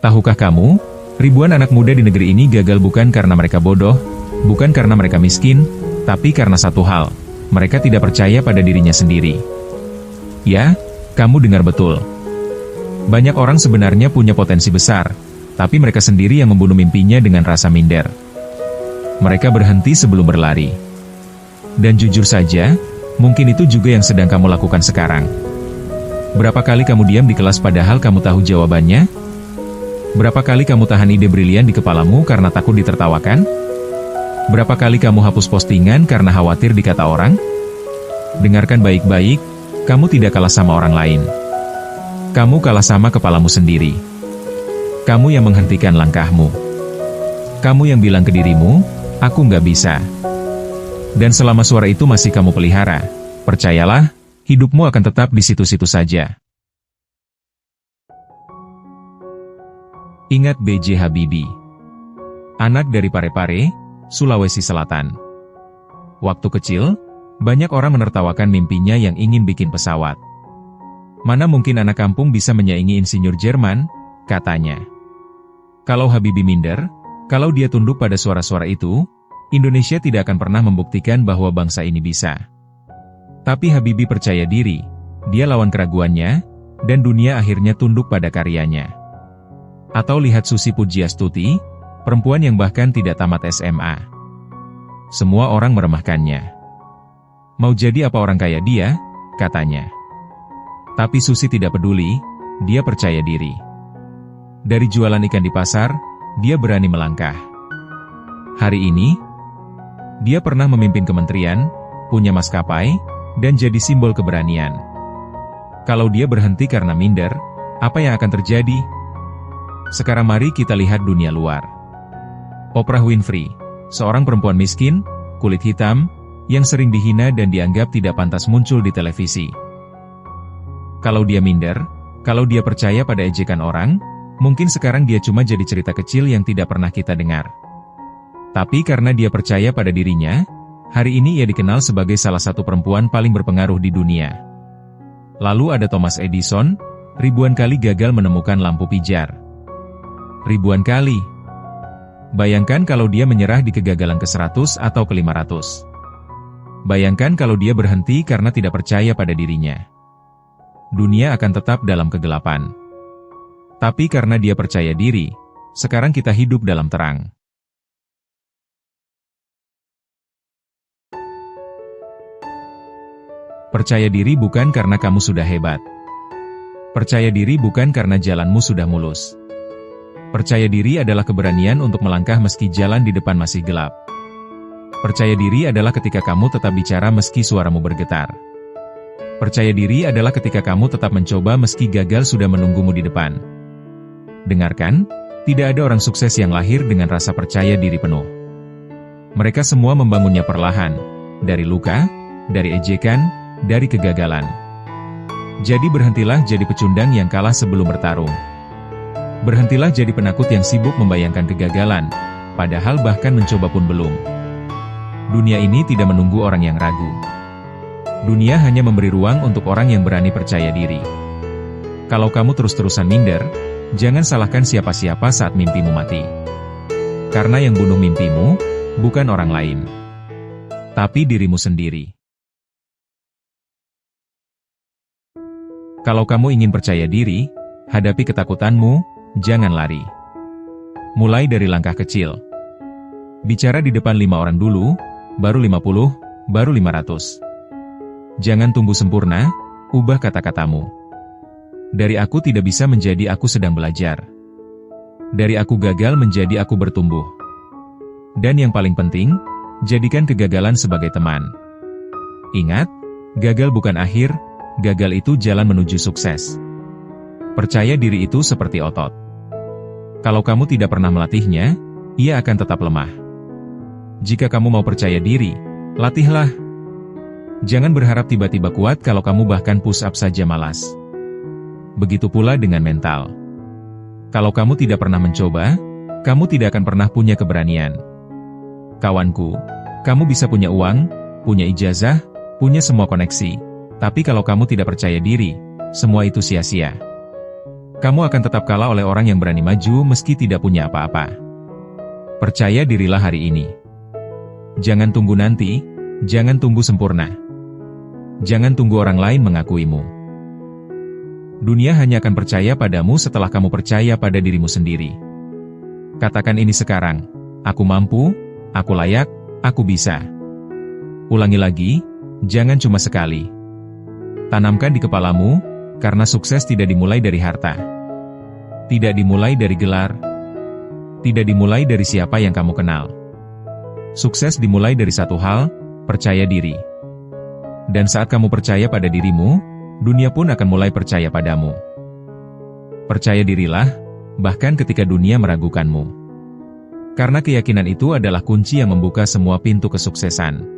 Tahukah kamu, ribuan anak muda di negeri ini gagal bukan karena mereka bodoh, bukan karena mereka miskin, tapi karena satu hal, mereka tidak percaya pada dirinya sendiri. Ya, kamu dengar betul. Banyak orang sebenarnya punya potensi besar, tapi mereka sendiri yang membunuh mimpinya dengan rasa minder. Mereka berhenti sebelum berlari. Dan jujur saja, mungkin itu juga yang sedang kamu lakukan sekarang. Berapa kali kamu diam di kelas padahal kamu tahu jawabannya? Berapa kali kamu tahan ide brilian di kepalamu karena takut ditertawakan? Berapa kali kamu hapus postingan karena khawatir dikata orang? Dengarkan baik-baik, kamu tidak kalah sama orang lain. Kamu kalah sama kepalamu sendiri. Kamu yang menghentikan langkahmu. Kamu yang bilang ke dirimu, aku nggak bisa. Dan selama suara itu masih kamu pelihara, percayalah, hidupmu akan tetap di situ-situ saja. Ingat B.J. Habibie. Anak dari Parepare, Sulawesi Selatan. Waktu kecil, banyak orang menertawakan mimpinya yang ingin bikin pesawat. Mana mungkin anak kampung bisa menyaingi insinyur Jerman, katanya. Kalau Habibie minder, kalau dia tunduk pada suara-suara itu, Indonesia tidak akan pernah membuktikan bahwa bangsa ini bisa. Tapi Habibie percaya diri, dia lawan keraguannya, dan dunia akhirnya tunduk pada karyanya. Atau lihat Susi Pujiastuti, perempuan yang bahkan tidak tamat SMA. Semua orang meremahkannya. Mau jadi apa orang kaya dia, katanya. Tapi Susi tidak peduli, dia percaya diri. Dari jualan ikan di pasar, dia berani melangkah. Hari ini, dia pernah memimpin kementerian, punya maskapai, dan jadi simbol keberanian. Kalau dia berhenti karena minder, apa yang akan terjadi? Sekarang mari kita lihat dunia luar. Oprah Winfrey, seorang perempuan miskin, kulit hitam, yang sering dihina dan dianggap tidak pantas muncul di televisi. Kalau dia minder, kalau dia percaya pada ejekan orang, mungkin sekarang dia cuma jadi cerita kecil yang tidak pernah kita dengar. Tapi karena dia percaya pada dirinya, hari ini ia dikenal sebagai salah satu perempuan paling berpengaruh di dunia. Lalu ada Thomas Edison, ribuan kali gagal menemukan lampu pijar. Ribuan kali. Bayangkan kalau dia menyerah di kegagalan ke-100 atau ke-500. Bayangkan kalau dia berhenti karena tidak percaya pada dirinya. Dunia akan tetap dalam kegelapan. Tapi karena dia percaya diri, sekarang kita hidup dalam terang. Percaya diri bukan karena kamu sudah hebat. Percaya diri bukan karena jalanmu sudah mulus. Percaya diri adalah keberanian untuk melangkah meski jalan di depan masih gelap. Percaya diri adalah ketika kamu tetap bicara meski suaramu bergetar. Percaya diri adalah ketika kamu tetap mencoba meski gagal sudah menunggumu di depan. Dengarkan, tidak ada orang sukses yang lahir dengan rasa percaya diri penuh. Mereka semua membangunnya perlahan, dari luka, dari ejekan, dari kegagalan. Jadi berhentilah jadi pecundang yang kalah sebelum bertarung. Berhentilah jadi penakut yang sibuk membayangkan kegagalan, padahal bahkan mencoba pun belum. Dunia ini tidak menunggu orang yang ragu. Dunia hanya memberi ruang untuk orang yang berani percaya diri. Kalau kamu terus-terusan minder, jangan salahkan siapa-siapa saat mimpimu mati. Karena yang bunuh mimpimu, bukan orang lain, tapi dirimu sendiri. Kalau kamu ingin percaya diri, hadapi ketakutanmu, jangan lari. Mulai dari langkah kecil. Bicara di depan 5 orang dulu, baru 50, baru 500. Jangan tunggu sempurna, ubah kata-katamu. Dari aku tidak bisa menjadi aku sedang belajar. Dari aku gagal menjadi aku bertumbuh. Dan yang paling penting, jadikan kegagalan sebagai teman. Ingat, gagal bukan akhir, gagal itu jalan menuju sukses. Percaya diri itu seperti otot. Kalau kamu tidak pernah melatihnya, ia akan tetap lemah. Jika kamu mau percaya diri, latihlah. Jangan berharap tiba-tiba kuat kalau kamu bahkan push up saja malas. Begitu pula dengan mental. Kalau kamu tidak pernah mencoba, kamu tidak akan pernah punya keberanian. Kawanku, kamu bisa punya uang, punya ijazah, punya semua koneksi. Tapi kalau kamu tidak percaya diri, semua itu sia-sia. Kamu akan tetap kalah oleh orang yang berani maju meski tidak punya apa-apa. Percaya dirilah hari ini. Jangan tunggu nanti, jangan tunggu sempurna. Jangan tunggu orang lain mengakuimu. Dunia hanya akan percaya padamu setelah kamu percaya pada dirimu sendiri. Katakan ini sekarang, aku mampu, aku layak, aku bisa. Ulangi lagi, jangan cuma sekali. Tanamkan di kepalamu, karena sukses tidak dimulai dari harta. Tidak dimulai dari gelar. Tidak dimulai dari siapa yang kamu kenal. Sukses dimulai dari satu hal, percaya diri. Dan saat kamu percaya pada dirimu, dunia pun akan mulai percaya padamu. Percaya dirilah, bahkan ketika dunia meragukanmu. Karena keyakinan itu adalah kunci yang membuka semua pintu kesuksesan.